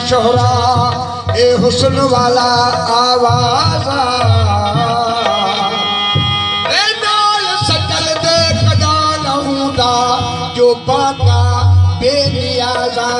शोहरा ए हुस्न वाला आवाज़ा ए नाल सकल दे कदा लहूंदा जो पाका बेनियाज़ा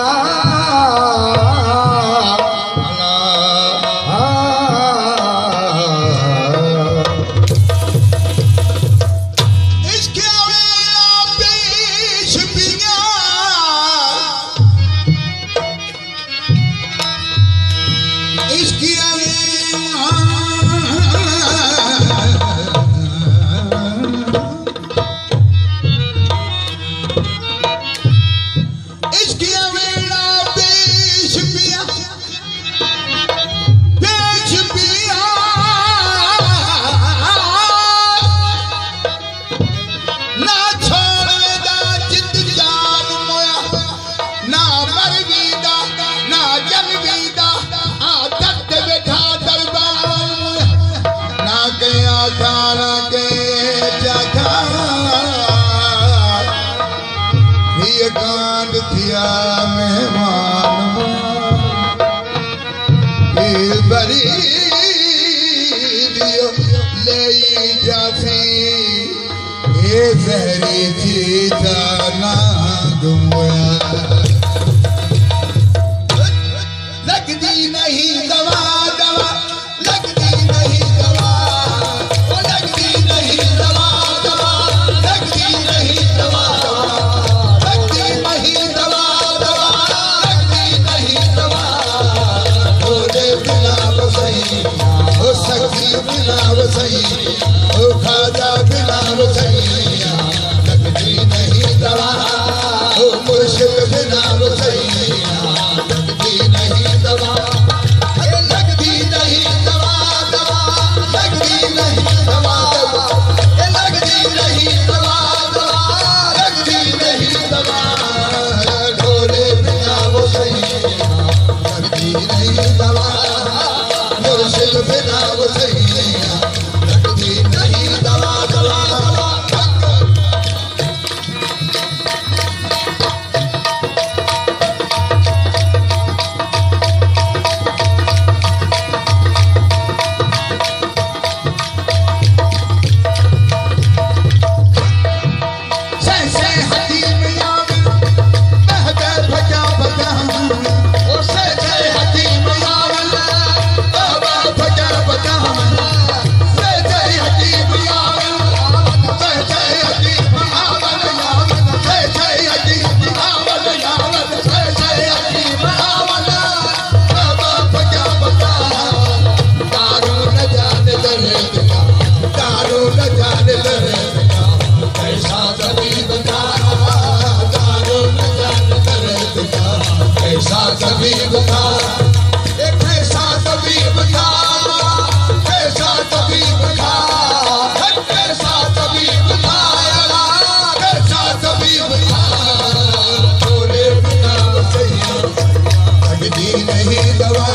मुर्शिद बिना तबीब था, एक कैसा तबीब था, कैसा तबीब था, कैसा तबीब था, कैसा तबीब था। बोले बिना सही लगती नहीं दवा,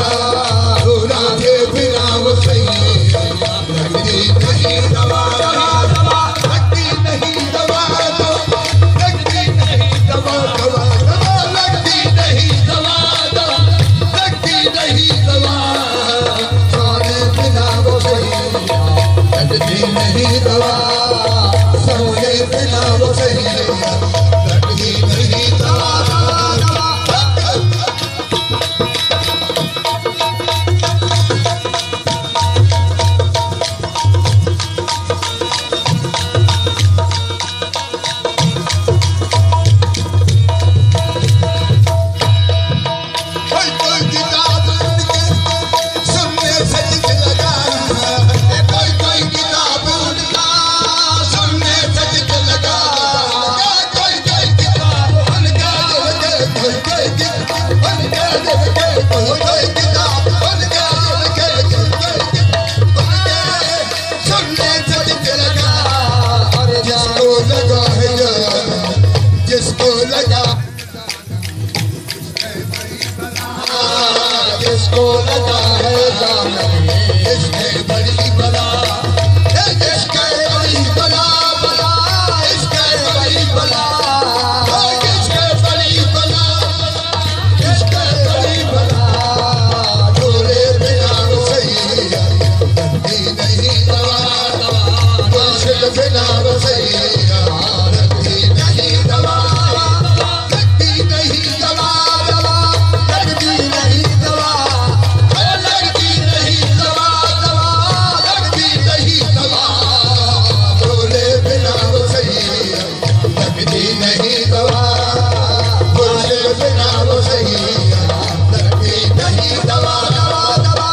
रोना के बिना वो सही लगती नहीं दवा, लगती नहीं दवा, लगती नहीं दवा, दवा दवा लगती नहीं दवा, लगती नहीं दवा, सोने बिना वो सही लगती नहीं दवा, सोने बिना वो सही लगती नहीं दवा। जिसको लगा जिसको लगा है जाने इसके बड़ी बला, इसके बड़ी बला, बला इसके बड़ी बला, इसके बड़ी बला, इसके बड़ी बला। डोले बिना सही लगती नहीं दवा, मुर्शिद बिना सही लगती नहीं दवा, लगती नहीं दवा, दवा लगती नहीं दवा, लगती नहीं दवा, दवा लगती नहीं दवा। बोले बिना सही लगती नहीं दवा, बोले बिना सही लगती नहीं दवा, दवा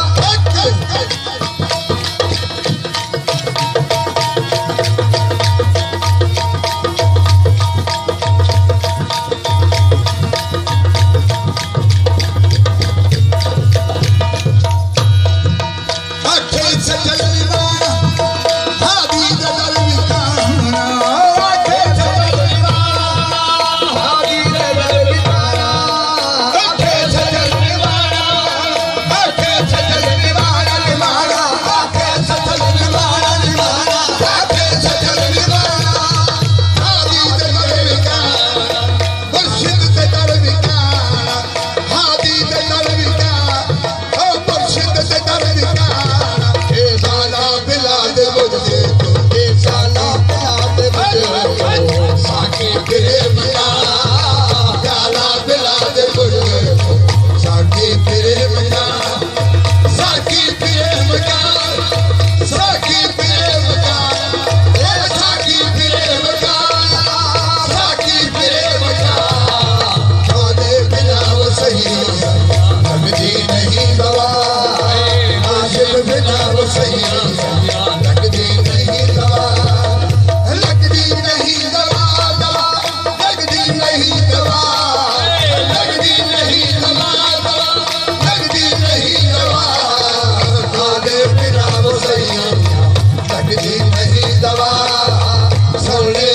लगती नहीं दवा, सोने